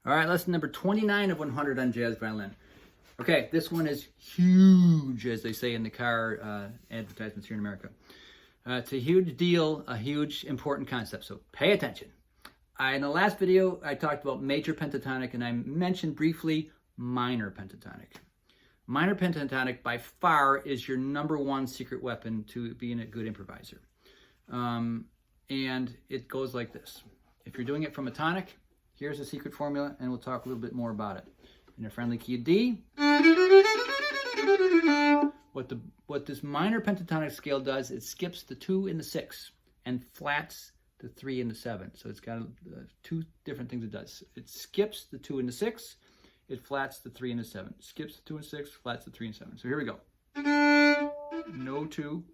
All right, lesson number 29 of 100 on jazz violin. Okay, this one is huge, as they say in the car advertisements here in America. It's a huge deal, a huge important concept, so pay attention. In the last video, I talked about major pentatonic, and I mentioned briefly minor pentatonic. Minor pentatonic, by far, is your #1 secret weapon to being a good improviser. And it goes like this. If you're doing it from a tonic, here's the secret formula, and we'll talk a little bit more about it. In a friendly key of D, what this minor pentatonic scale does, it skips the 2 and the 6 and flats the 3 and the 7. So it's got two different things it does. It skips the 2 and the 6, it flats the 3 and the 7. Skips the 2 and 6, flats the 3 and 7. So here we go. No 2,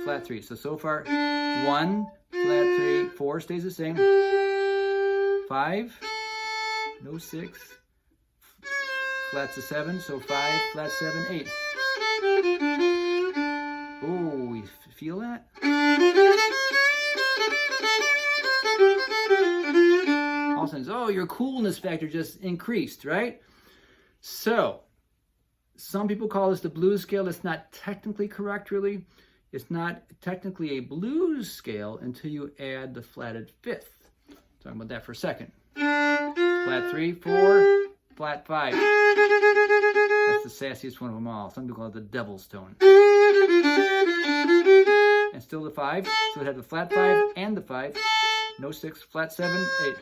flat 3. So far, 1, flat 3, 4 stays the same. 5, no 6, flats the 7, so 5, flat 7, 8. Oh, we feel that? All of a sudden, oh, your coolness factor just increased, right? So, some people call this the blues scale. It's not technically correct, really. It's not technically a blues scale until you add the flatted 5th. Talking about that for a second. Flat 3, 4, flat 5. That's the sassiest one of them all. Some people call it the devil's tone. And still the 5. So it had the flat 5 and the 5. No 6, flat 7, 8.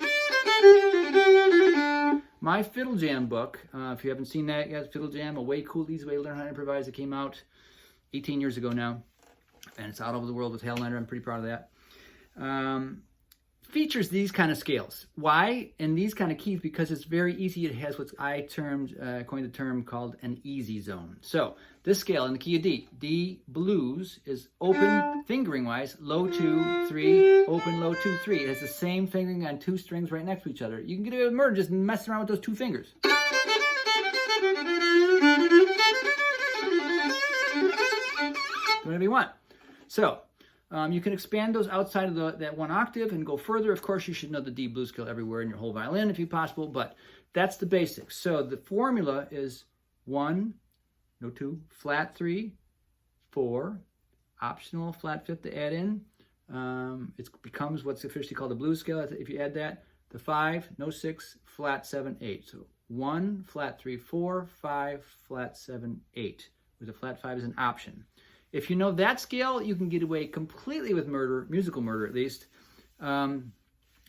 My Fiddle Jam book, if you haven't seen that yet, Fiddle Jam, a way cool, easy way to learn how to improvise. It came out 18 years ago now. And it's out over the world with Hellnighter. I'm pretty proud of that. Features these kind of scales. Why? And these kind of keys, because it's very easy. It has what I coined the term called an easy zone. So this scale in the key of D, D blues, is open fingering wise, low 2, 3, open, low 2, 3. It has the same fingering on 2 strings right next to each other. You can get away with murder just messing around with those 2 fingers. Whatever you want. So you can expand those outside of that 1 octave and go further. Of course, you should know the D blues scale everywhere in your whole violin if possible, but that's the basics. So the formula is 1, no 2, flat 3, 4, optional flat 5th to add in. It becomes what's officially called the blues scale. If you add that, the 5, no 6, flat 7, 8. So 1, flat 3, 4, 5, flat 7, 8, with the flat 5 as an option. If you know that scale, you can get away completely with murder, musical murder at least,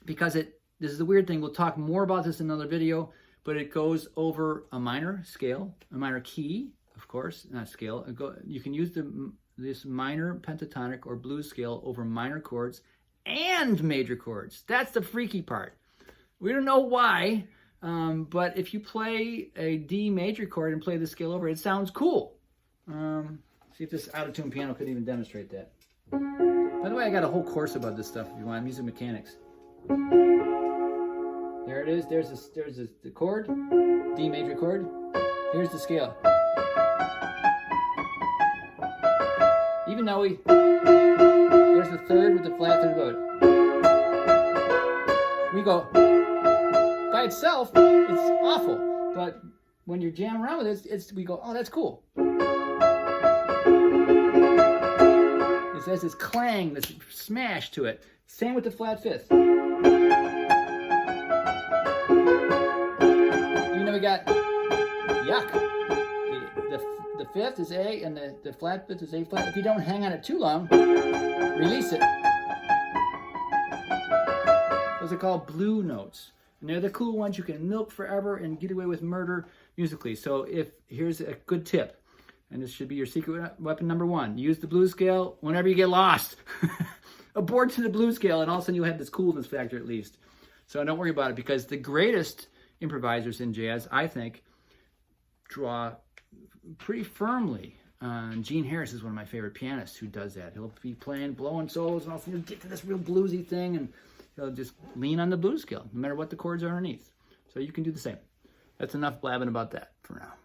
because this is the weird thing. We'll talk more about this in another video, but it goes over a minor scale, a minor key, of course, not scale. You can use this minor pentatonic or blues scale over minor chords and major chords. That's the freaky part. We don't know why, but if you play a D major chord and play the scale over, it sounds cool. See if this out-of-tune piano could even demonstrate that. By the way, I got a whole course about this stuff if you want, music mechanics. There it is. There's the chord, D major chord. Here's the scale. Even though there's the 3rd with the flat 3rd bow. We go, by itself, it's awful. But when you're jamming around with it, we go, oh, that's cool. It has this clang, this smash to it. Same with the flat 5th. Even though we got yuck. The 5th is A and the flat 5th is A flat. If you don't hang on it too long, release it. Those are called blue notes. And they're the cool ones you can milk forever and get away with murder musically. So here's a good tip. And this should be your secret weapon #1. Use the blues scale whenever you get lost. Abort to the blues scale, and all of a sudden you'll have this coolness factor at least. So don't worry about it, because the greatest improvisers in jazz, I think, draw pretty firmly. Gene Harris is one of my favorite pianists who does that. He'll be blowing solos, and all of a sudden he'll get to this real bluesy thing, and he'll just lean on the blues scale, no matter what the chords are underneath. So you can do the same. That's enough blabbing about that for now.